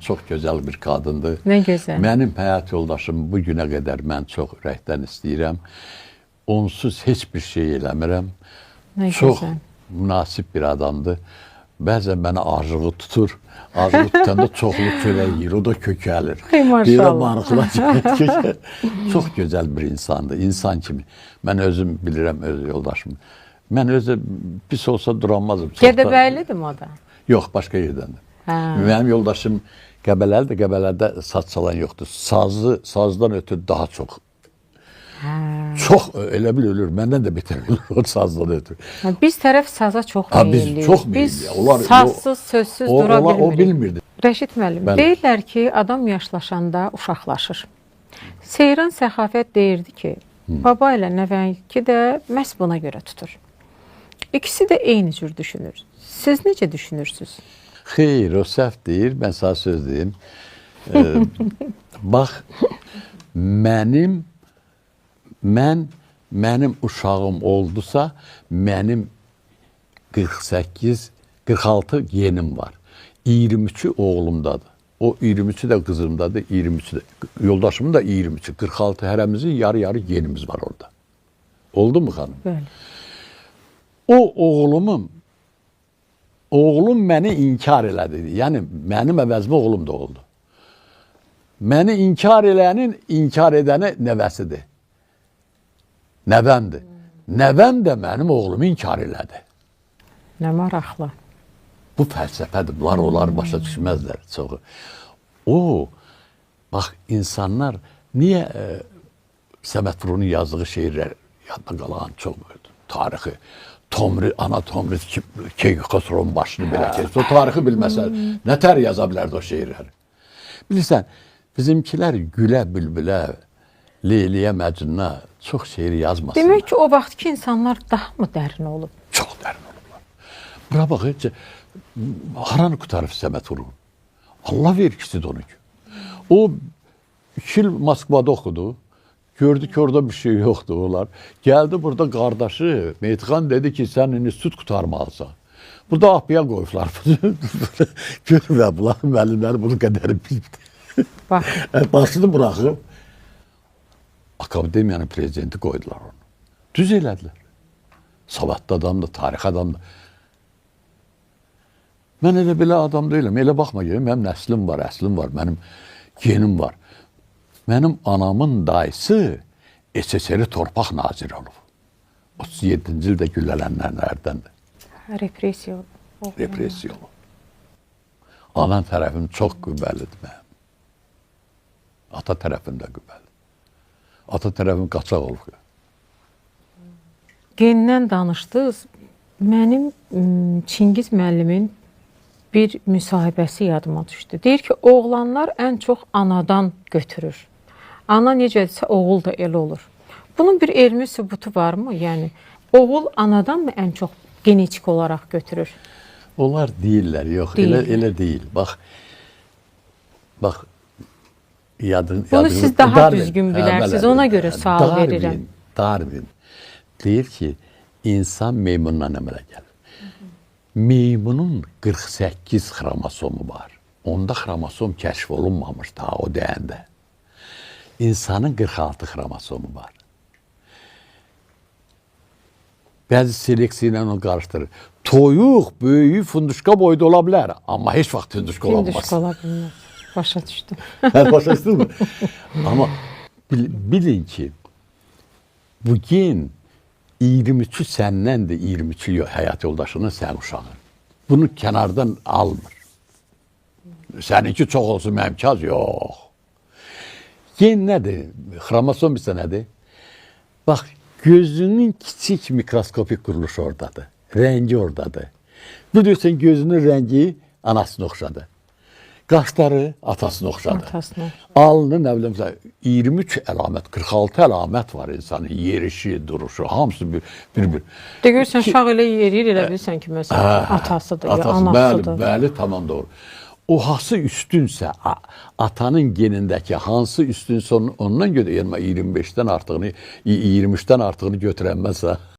çox gözəl bir qadındır. Nə gözəl. Mənim həyat yoldaşım bu günə qədər mən çox ürəkdən istəyirəm. Onsuz heç bir şey eləmirəm. Nə Çox gözəl. münasib bir adamdır. Bəzən mənə acığı tutur. Acığı tutanda çoxlu çörək yeyir, o da kökəlir. Ey maşallah. Maraqlar. Çox gözəl bir insandır, insan kimi. Mən özüm bilirəm öz yoldaşım. Mən özü pis olsa duramazım. Gədəbəylidir mi o da? Yox, başqa yerdəndir. Mənim yoldaşım Qəbələlidir, Qəbələdə saz çalan yoxdur. Sazdan ötürü daha çox. Çox, elə bil ölür, məndən də betər ölür o sazdan ötürü. Biz tərəf saza çox meyilliyiz. Biz çox meyilliyiz. Biz sazsız, sözsüz dura bilmirik. O bilmirdi. Rəşid müəllim, deyirlər ki, adam yaşlaşanda uşaqlaşır. Seyran Səxavət deyirdi ki, baba ilə nəvənki də məhz buna görə tutur. İkisi də eyni cür düşünür. Siz necə düşünürsünüz? Xeyr, o səhv deyir. Mən sana söz deyim. Bax, mənim uşağım oldusa, mənim 46 yenim var. 23'ü oğlumdadır. O 23'ü də qızımdadır, 23'ü də. Yoldaşımın da 23'ü. 46 hərəmizin yarı-yarı yenimiz var orada. Oldu mu xanım? Bəli. Oğlum məni inkar elədi. Yəni, mənim əvəzimə oğlum da oldu. Məni inkar edəni nəvəsidir. Nəvəmdir. Nəvəm də mənim oğlumu inkar elədi. Nə maraqlı. Bu fəlsəfədir. Onlar başa düşməzlər çoxu. Bax, insanlar niyə Səməd Vurğunun yazdığı şeirlər yadda qalan çox tarixi, ana Tomri Keyxosrovun başını belə keçdi. O tarixi bilməsə, nətər yaza bilərdi o şeirləri? Bilirsən, bizimkilər gülə, bülbülə, Leyliyə, Məcnuna çox şeir yazmasınlar. Demək ki, o vaxtki insanlar daha mı dərin olub? Çox dərin olublar. Bura bax, heç haranı qutarıb Səməd Vurğun? Allah vergisidir onu ki. O 2 il Moskvada oxudu. Gördü ki, orada bir şey yoxdur onlar. Gəldi burada qardaşı, Meyitxan dedi ki, sən institut qutarmalısan. Burada apıya qoyublar. Görmə, bunlar müəllimləri bunu qədəri bildi. Başını buraxıb, akademiyanın prezidenti qoydular onu. Düz elədilər. Savadlı adamdır, tarix adamdır. Mən elə belə adam deyiləm. Elə baxma ki, mənim nəslim var, əslim var, mənim genim var. Mənim anamın dayısı SSR torpaq naziri olub. 37-ci ildə güllələnlərdəndir. Represiya olub. Represiya olub. Anan tərəfim çox qüvvəlidir mənim. Ata tərəfim də qüvvəlidir. Ata tərəfim qaçaq olub. Gendən danışdınız. Mənim Çingiz müəllimin bir müsahibəsi yadıma düşdü. Deyir ki, oğlanlar ən çox anadan götürür. Ana necədirsə, oğul da elə olur. Bunun bir elmi sübutu varmı? Yəni, oğul anadan mı ən çox genetik olaraq götürür? Onlar deyirlər, yox, elə deyil. Bax, bunu siz daha düzgün bilərsiniz, ona görə sual verirəm. Darwin deyir ki, insan meymundan əmələ gəlir. Meymunun 48 xromosomu var. Onda xromosom kəşf olunmamış daha o deyəndə. İnsanın 46 xromosomu var. Bəzi seleksiya ilə onu qarışdırır. Toyuq, böyüyü, funduşka boyda ola bilər. Amma heç vaxt funduşka olamaz. Funduşka ola bilməz. Başa düşdüm. Başa düşdün mü? Amma bilin ki, bu gen 23'ü səndəndir, 23'ü həyat yoldaşının sən uşağın. Bunu kənardan almır. Səninki çox olsun, mənimki az, yox. Gen nədir? Xromosom isə nədir? Bax, gözünün kiçik mikroskopik quruluşu oradadır. Rəngi oradadır. Bu deyirsən, gözünün rəngi anasını oxşadı. Qaşları atasını oxşadı. Alnı, nə bilim, 23 əlamət, 46 əlamət var insanın. Yerişi, duruşu, hamısı bir-bir. Deyirsən, şağ elə yerir, elə bilirsən ki, məsələn, atasıdır, ya anasıdır. Bəli, tamam doğru. O hansı üstünsə, atanın genindəki hansı üstünsə ondan görə 25-dən artığını, 23-dən artığını götürənməzsə,